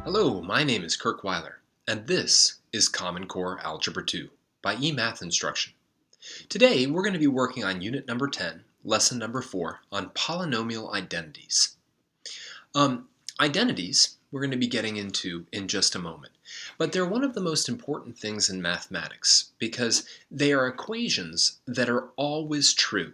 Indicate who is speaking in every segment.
Speaker 1: Hello, my name is Kirk Weiler, and this is Common Core Algebra 2 by eMath Instruction. Today, we're going to be working on Unit number 10, Lesson number 4, on polynomial identities. Identities, we're going to be getting into in just a moment, but they're one of the most important things in mathematics because they are equations that are always true.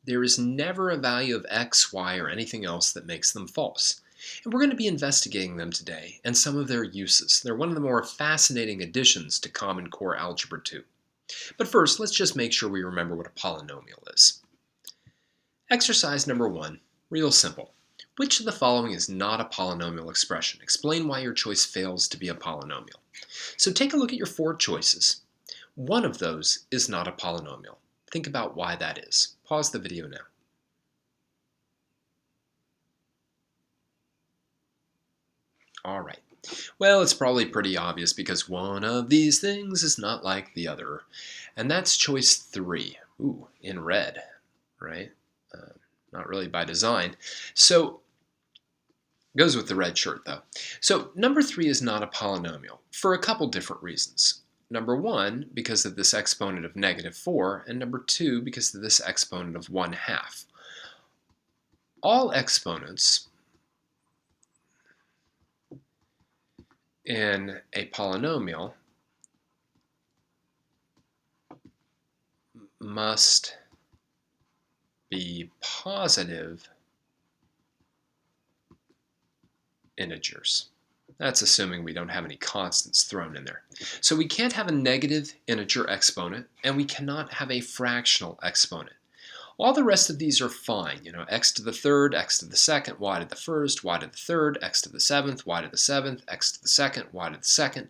Speaker 1: There is never a value of x, y, or anything else that makes them false. And we're going to be investigating them today and some of their uses. They're one of the more fascinating additions to Common Core Algebra 2. But first, let's just make sure we remember what a polynomial is. Exercise number 1, real simple. Which of the following is not a polynomial expression? Explain why your choice fails to be a polynomial. So take a look at your 4 choices. One of those is not a polynomial. Think about why that is. Pause the video now. All right. Well, it's probably pretty obvious because one of these things is not like the other. And that's choice 3. Ooh, in red, right? Not really by design. So, goes with the red shirt though. So, number 3 is not a polynomial for a couple different reasons. Number 1, because of this exponent of -4, and number 2, because of this exponent of 1/2. All exponents in a polynomial must be positive integers. That's assuming we don't have any constants thrown in there. So we can't have a negative integer exponent, and we cannot have a fractional exponent. All the rest of these are fine, x to the third, x to the second, y to the first, y to the third, x to the seventh, y to the seventh, x to the second, y to the second.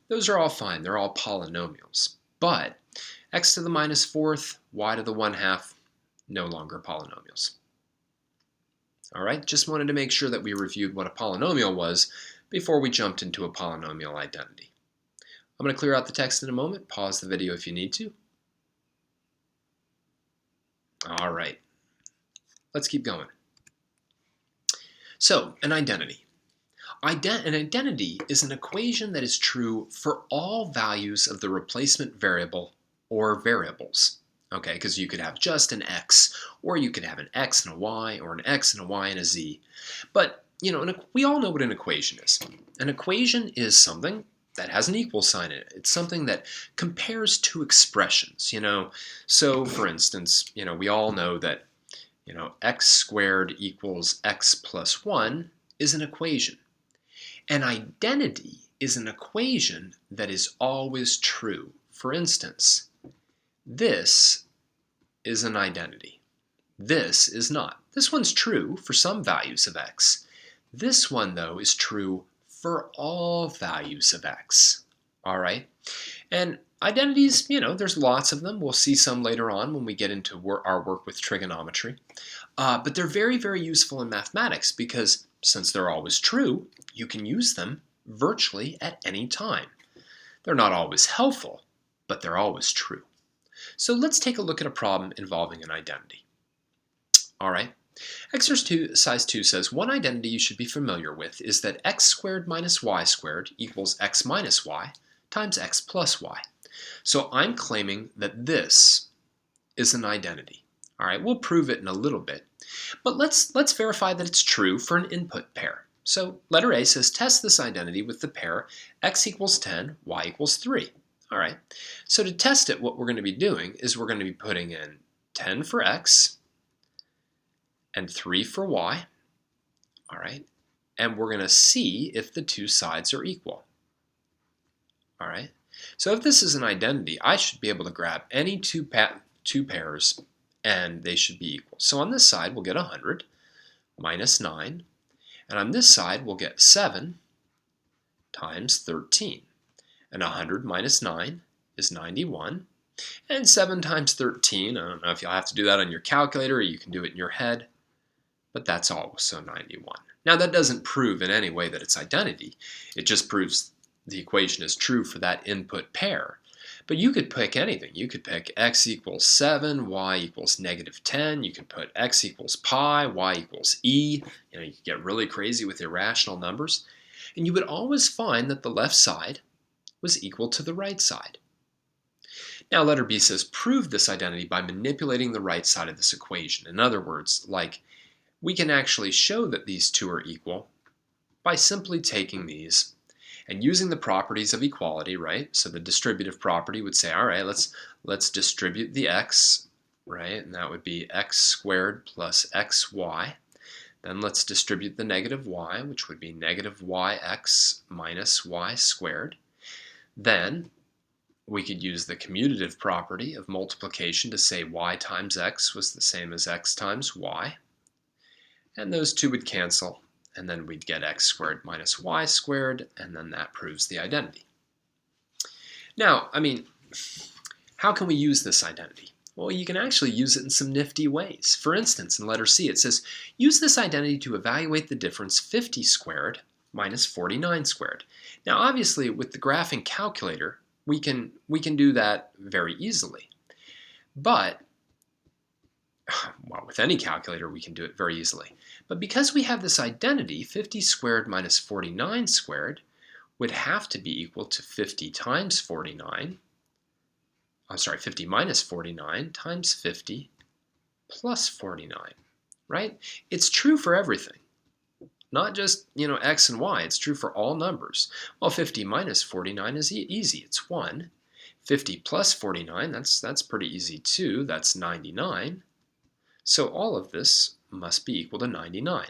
Speaker 1: Those are all fine, they're all polynomials. But x to the -4th, y to the 1/2, no longer polynomials. All right, just wanted to make sure that we reviewed what a polynomial was before we jumped into a polynomial identity. I'm going to clear out the text in a moment. Pause the video if you need to. All right, let's keep going. So, an identity. An identity is an equation that is true for all values of the replacement variable or variables. Okay, because you could have just an x, or you could have an x and a y, or an x and a y and a z. But, we all know what an equation is. An equation is something that has an equal sign in it. It's something that compares two expressions, So, for instance, we all know that, x squared equals x plus 1 is an equation. An identity is an equation that is always true. For instance, this is an identity. This is not. This one's true for some values of x. This one, though, is true for all values of x. All right? And identities, there's lots of them. We'll see some later on when we get into our work with trigonometry. But they're very, very useful in mathematics because since they're always true, you can use them virtually at any time. They're not always helpful, but they're always true. So let's take a look at a problem involving an identity. All right. Exercise 2 says, one identity you should be familiar with is that x squared minus y squared equals x minus y times x plus y. So I'm claiming that this is an identity. All right, we'll prove it in a little bit. But let's verify that it's true for an input pair. So letter A says test this identity with the pair x equals 10, y equals 3. All right, so to test it, what we're going to be doing is we're going to be putting in 10 for x and 3 for y. All right, and we're going to see if the two sides are equal. All right, so if this is an identity, I should be able to grab any two pairs and they should be equal. So on this side, we'll get 100 minus 9. And on this side, we'll get 7 times 13. And 100 minus 9 is 91. And 7 times 13, I don't know if you'll have to do that on your calculator or you can do it in your head, but that's also 91. Now that doesn't prove in any way that it's identity. It just proves the equation is true for that input pair. But you could pick anything. You could pick x equals 7, y equals -10. You could put x equals pi, y equals e. You could get really crazy with irrational numbers. And you would always find that the left side was equal to the right side. Now letter B says prove this identity by manipulating the right side of this equation. In other words, like we can actually show that these two are equal by simply taking these and using the properties of equality, right? So the distributive property would say, all right, let's distribute the x, right? And that would be x squared plus xy. Then let's distribute the negative y, which would be negative yx minus y squared. Then we could use the commutative property of multiplication to say y times x was the same as x times y. And those two would cancel, and then we'd get x squared minus y squared, and then that proves the identity. Now, how can we use this identity? Well, you can actually use it in some nifty ways. For instance, in letter C, it says, use this identity to evaluate the difference 50 squared minus 49 squared. Now, obviously, with the graphing calculator, we can do that very easily. But, well, with any calculator, we can do it very easily. But because we have this identity, 50 squared minus 49 squared would have to be equal to 50 times 49. 50 minus 49 times 50 plus 49, right? It's true for everything, not just, x and y. It's true for all numbers. Well, 50 minus 49 is easy. It's 1. 50 plus 49, that's pretty easy too. That's 99. So all of this must be equal to 99.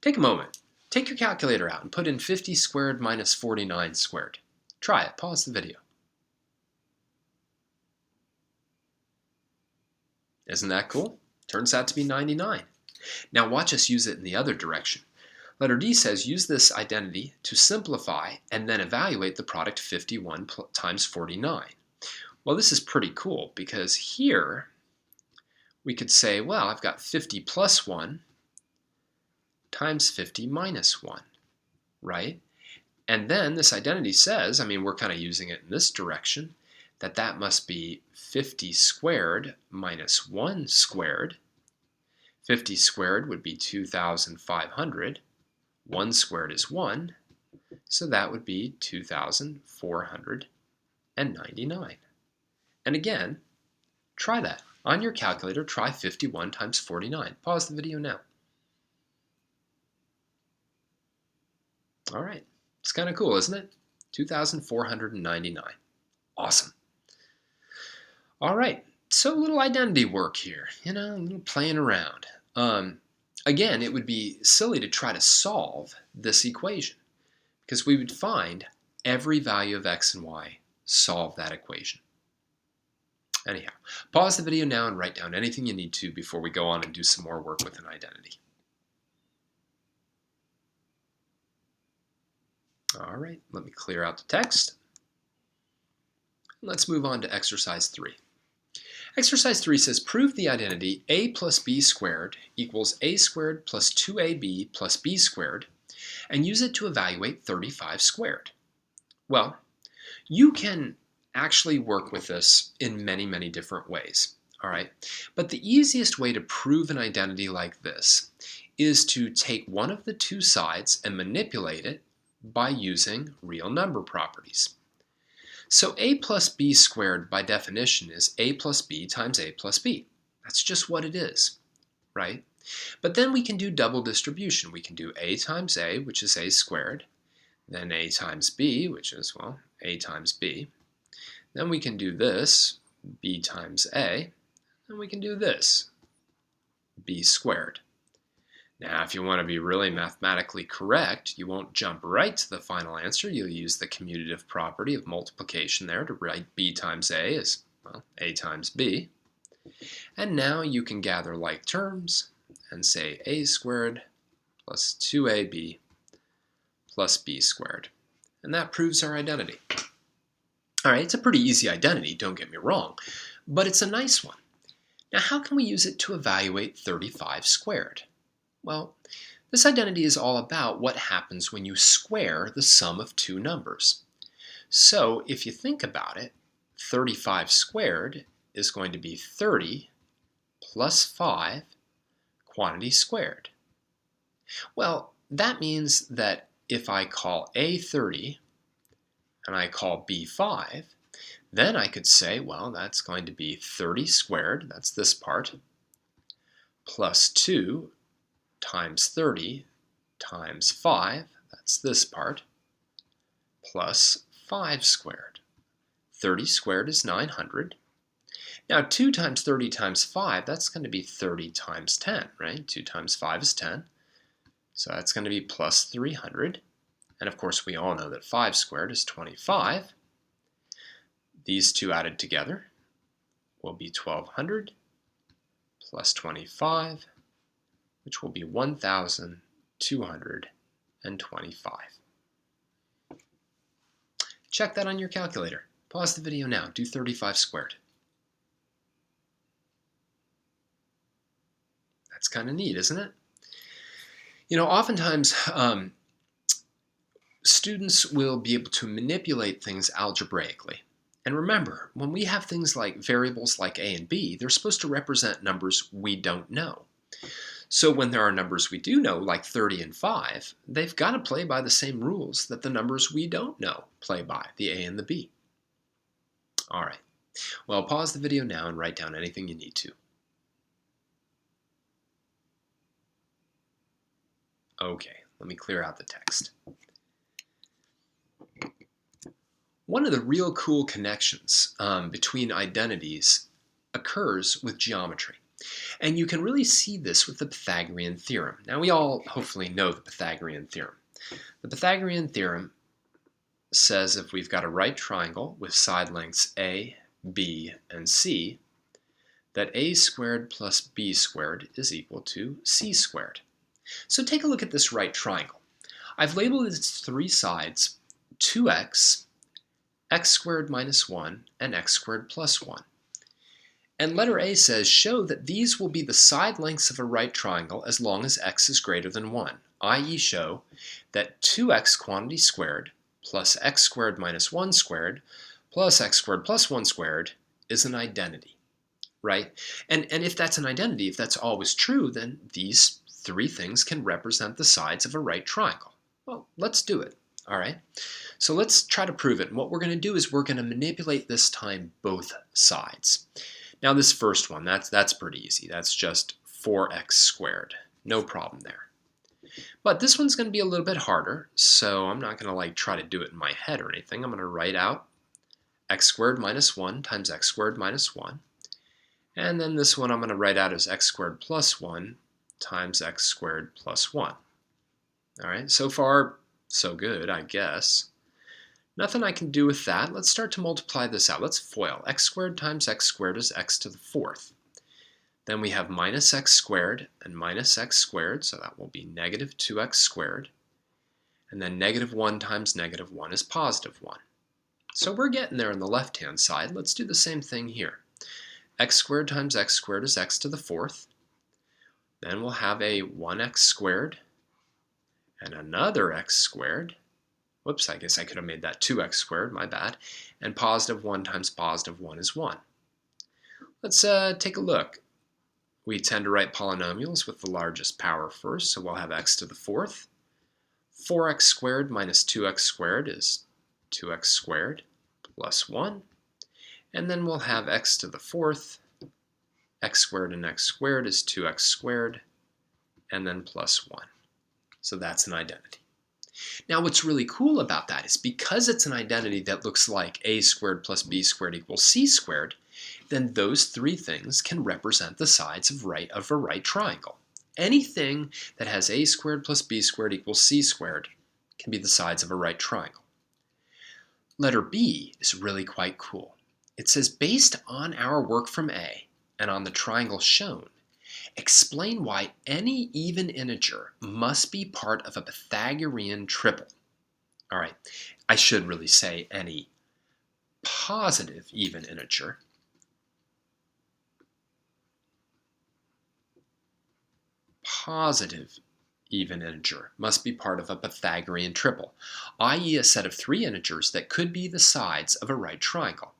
Speaker 1: Take a moment. Take your calculator out and put in 50 squared minus 49 squared. Try it. Pause the video. Isn't that cool? Turns out to be 99. Now watch us use it in the other direction. Letter D says use this identity to simplify and then evaluate the product 51 times 49. Well, this is pretty cool because here we could say, well, I've got 50 plus 1 times 50 minus 1, right? And then this identity says, we're kind of using it in this direction, that must be 50 squared minus 1 squared. 50 squared would be 2,500. 1 squared is 1, so that would be 2,499. And again, try that. On your calculator, try 51 times 49. Pause the video now. All right, it's kind of cool, isn't it? 2,499. Awesome. All right, so a little identity work here, a little playing around. Again, it would be silly to try to solve this equation because we would find every value of x and y solve that equation. Anyhow, pause the video now and write down anything you need to before we go on and do some more work with an identity. All right, let me clear out the text. Let's move on to exercise 3. Exercise 3 says prove the identity a plus b squared equals a squared plus 2ab plus b squared and use it to evaluate 35 squared. Well, you can actually work with this in many, many different ways. All right, but the easiest way to prove an identity like this is to take one of the two sides and manipulate it by using real number properties. So a plus b squared by definition is a plus b times a plus b. That's just what it is, right? But then we can do double distribution. We can do a times a, which is a squared, then a times b, which is, well, a times b. Then we can do this, b times a, and we can do this, b squared. Now, if you want to be really mathematically correct, you won't jump right to the final answer. You'll use the commutative property of multiplication there to write b times a as, well, a times b. And now you can gather like terms and say a squared plus 2ab plus b squared. And that proves our identity. All right, it's a pretty easy identity, don't get me wrong, but it's a nice one. Now, how can we use it to evaluate 35 squared? Well, this identity is all about what happens when you square the sum of two numbers. So if you think about it, 35 squared is going to be 30 plus 5 quantity squared. Well, that means that if I call A 30 and I call B 5, then I could say, well, that's going to be 30 squared, that's this part, plus 2 times 30 times 5, that's this part, plus 5 squared. 30 squared is 900. Now 2 times 30 times 5, that's going to be 30 times 10, right? 2 times 5 is 10. So that's going to be plus 300. And of course, we all know that 5 squared is 25. These two added together will be 1200 plus 25, which will be 1225. Check that on your calculator. Pause the video now. Do 35 squared. That's kind of neat, isn't it? You know, oftentimes students will be able to manipulate things algebraically. And remember, when we have things like variables like a and b, they're supposed to represent numbers we don't know. So when there are numbers we do know, like 30 and 5, they've got to play by the same rules that the numbers we don't know play by, the a and the b. All right. Well, pause the video now and write down anything you need to. Okay, let me clear out the text. One of the real cool connections between identities occurs with geometry. And you can really see this with the Pythagorean theorem. Now, we all hopefully know the Pythagorean theorem. The Pythagorean theorem says if we've got a right triangle with side lengths a, b, and c, that a squared plus b squared is equal to c squared. So take a look at this right triangle. I've labeled its three sides 2x, x squared minus 1, and x squared plus 1. And letter A says, show that these will be the side lengths of a right triangle as long as x is greater than 1, i.e. show that 2x quantity squared plus x squared minus 1 squared plus x squared plus 1 squared is an identity, right? And if that's an identity, if that's always true, then these three things can represent the sides of a right triangle. Well, let's do it, all right? So let's try to prove it. And what we're going to do is we're going to manipulate this time both sides. Now this first one, that's pretty easy. That's just 4x squared. No problem there. But this one's going to be a little bit harder, so I'm not going to try to do it in my head or anything. I'm going to write out x squared minus 1 times x squared minus 1. And then this one I'm going to write out as x squared plus 1 times x squared plus 1. All right, so far so good, I guess. Nothing I can do with that. Let's start to multiply this out. Let's FOIL. X squared times x squared is x to the 4th. Then we have minus x squared and minus x squared, so that will be negative 2x squared. And then negative 1 times negative 1 is positive 1. So we're getting there on the left-hand side. Let's do the same thing here. X squared times x squared is x to the 4th. Then we'll have a 1x squared and another x squared. Whoops, I guess I could have made that 2x squared, my bad. And positive 1 times positive 1 is 1. Let's take a look. We tend to write polynomials with the largest power first, so we'll have x to the 4th. 4x squared minus 2x squared is 2x squared plus 1. And then we'll have x to the 4th. X squared and x squared is 2x squared, and then plus 1. So that's an identity. Now what's really cool about that is because it's an identity that looks like a squared plus b squared equals c squared, then those three things can represent the sides of a right triangle. Anything that has a squared plus b squared equals c squared can be the sides of a right triangle. Letter B is really quite cool. It says, based on our work from A and on the triangle shown, explain why any even integer must be part of a Pythagorean triple. All right, I should really say any positive even integer must be part of a Pythagorean triple, i.e. a set of three integers that could be the sides of a right triangle.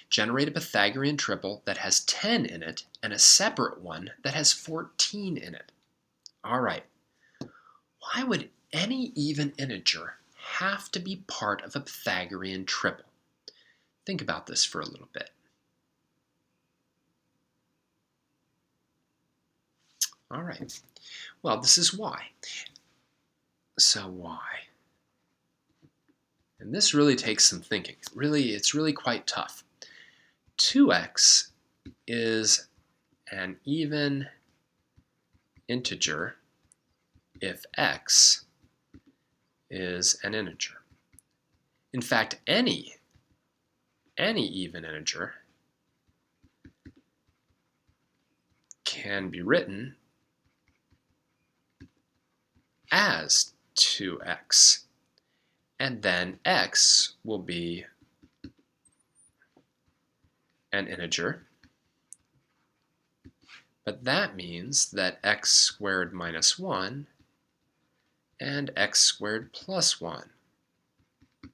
Speaker 1: Generate a Pythagorean triple that has 10 in it and a separate one that has 14 in it. All right. Why would any even integer have to be part of a Pythagorean triple? Think about this for a little bit. All right. Well, this is why. So why? And this really takes some thinking. It's really quite tough. 2x is an even integer if x is an integer. In fact, any even integer can be written as 2x, and then x will be an integer, but that means that x squared minus 1 and x squared plus 1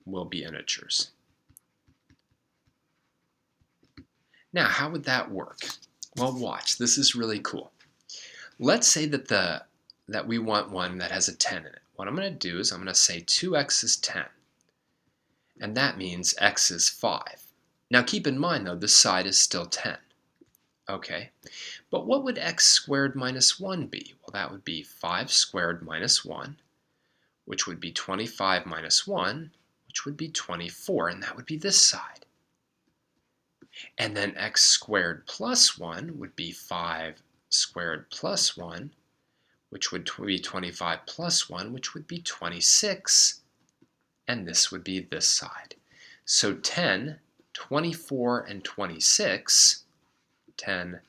Speaker 1: will be integers. Now, how would that work? Well, watch. This is really cool. Let's say that we want one that has a 10 in it. What I'm going to do is I'm going to say 2x is 10, and that means x is 5. Now, keep in mind, though, this side is still 10. Okay, but what would x squared minus 1 be? Well, that would be 5 squared minus 1, which would be 25 minus 1, which would be 24, and that would be this side. And then x squared plus 1 would be 5 squared plus 1, which would be 25 plus 1, which would be 26, and this would be this side. So 10, 24, and 26, 10,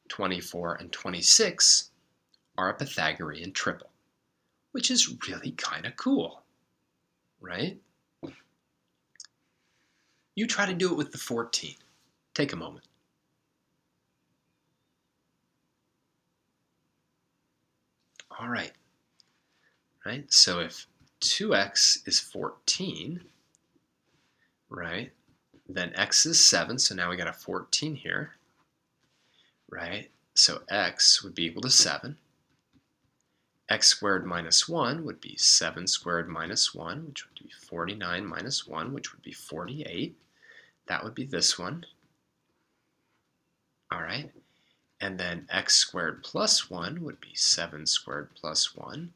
Speaker 1: 24, and 26 are a Pythagorean triple, which is really kind of cool, right? You try to do it with the 14. Take a moment. All right. Right? So if 2x is 14, right, then x is 7, so now we got a 14 here, right? So x would be equal to 7. X squared minus 1 would be 7 squared minus 1, which would be 49 minus 1, which would be 48. That would be this one. All right. And then x squared plus 1 would be 7 squared plus 1,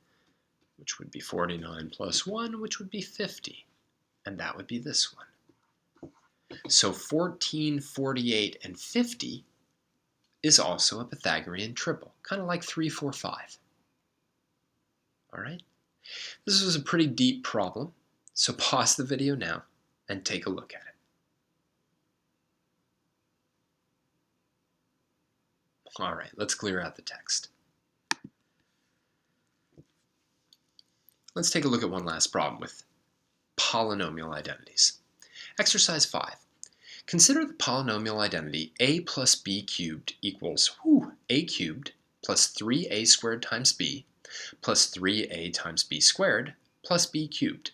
Speaker 1: which would be 49 plus 1, which would be 50. And that would be this one. So 14, 48, and 50 is also a Pythagorean triple, kind of like 3, 4, 5. All right? This was a pretty deep problem, so pause the video now and take a look at it. All right, let's clear out the text. Let's take a look at one last problem with polynomial identities. Exercise 5. Consider the polynomial identity a plus b cubed equals a cubed plus 3a squared times b plus 3a times b squared plus b cubed.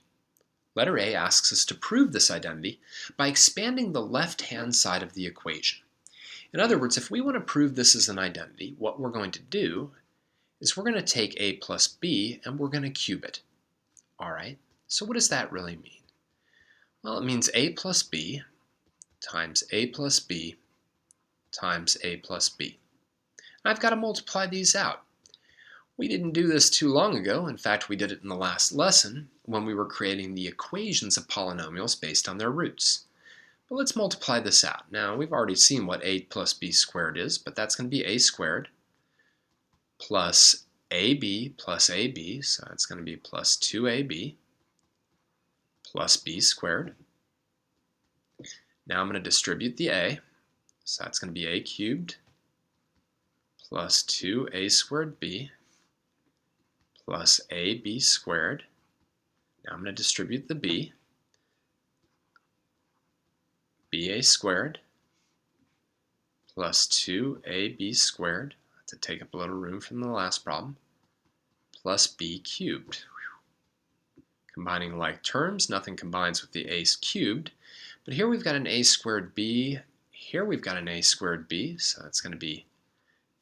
Speaker 1: Letter A asks us to prove this identity by expanding the left-hand side of the equation. In other words, if we want to prove this is an identity, what we're going to do is we're going to take a plus b and we're going to cube it. All right, so what does that really mean? Well, it means a plus b times a plus b times a plus b. I've got to multiply these out. We didn't do this too long ago. In fact, we did it in the last lesson when we were creating the equations of polynomials based on their roots. But let's multiply this out. Now, we've already seen what a plus b squared is, but that's going to be a squared plus ab plus ab, so that's going to be plus 2ab plus b squared. Now I'm going to distribute the a, so that's going to be a cubed plus 2a squared b plus ab squared. Now I'm going to distribute the b, ba squared plus 2ab squared, to take up a little room from the last problem, plus b cubed. Combining like terms, nothing combines with the a cubed, but here we've got an a squared b, here we've got an a squared b, so that's going to be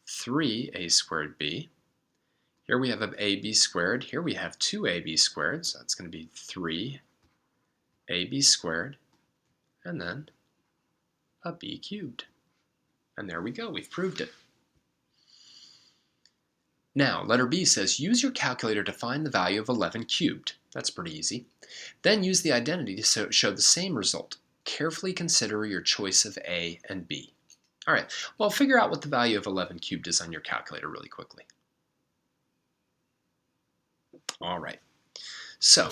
Speaker 1: 3a squared b. Here we have ab squared. Here we have 2ab squared, so that's going to be 3ab squared, and then a b cubed. And there we go, we've proved it. Now, letter B says, use your calculator to find the value of 11 cubed. That's pretty easy. Then use the identity to show the same result. Carefully consider your choice of A and B. All right, well, figure out what the value of 11 cubed is on your calculator really quickly. All right, so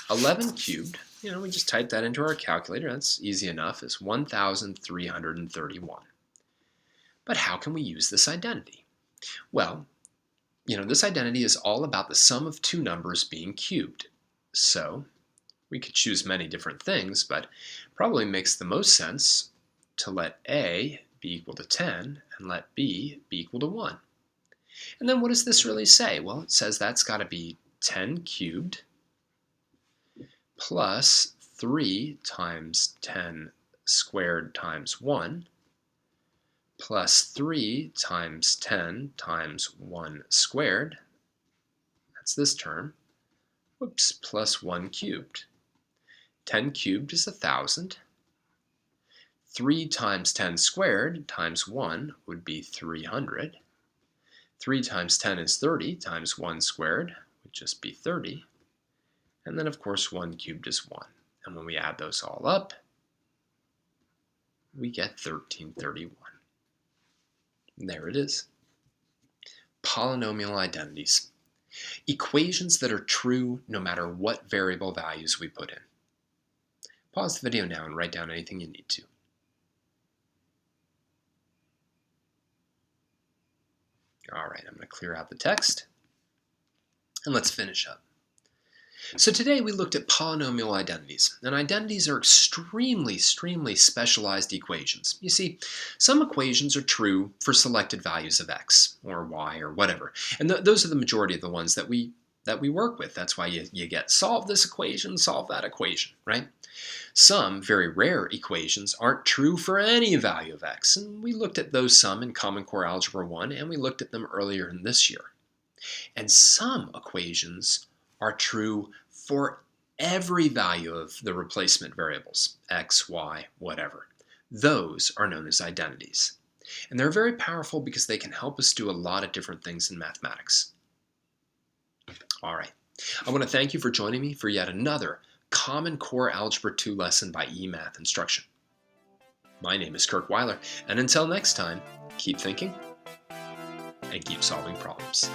Speaker 1: 11 cubed, we just type that into our calculator. That's easy enough. It's 1,331. But how can we use this identity? Well, this identity is all about the sum of two numbers being cubed. So we could choose many different things, but probably makes the most sense to let A be equal to 10 and let B be equal to 1. And then what does this really say? Well, it says that's got to be 10 cubed plus 3 times 10 squared times 1 plus 3 times 10 times 1 squared, that's this term, plus 1 cubed. 10 cubed is 1,000. 3 times 10 squared times 1 would be 300. 3 times 10 is 30 times 1 squared would just be 30. And then, of course, 1 cubed is 1. And when we add those all up, we get 1331. There it is. Polynomial identities. Equations that are true no matter what variable values we put in. Pause the video now and write down anything you need to. All right, I'm going to clear out the text, and let's finish up. So today we looked at polynomial identities, and identities are extremely specialized equations. You see, some equations are true for selected values of x or y or whatever, and those are the majority of the ones that we work with. That's why you get solve this equation, solve that equation, right? Some very rare equations aren't true for any value of x, and we looked at those some in Common Core Algebra 1, and we looked at them earlier in this year. And some equations are true for every value of the replacement variables, x, y, whatever. Those are known as identities. And they're very powerful because they can help us do a lot of different things in mathematics. All right, I want to thank you for joining me for yet another Common Core Algebra 2 lesson by eMath Instruction. My name is Kirk Weiler, and until next time, keep thinking and keep solving problems.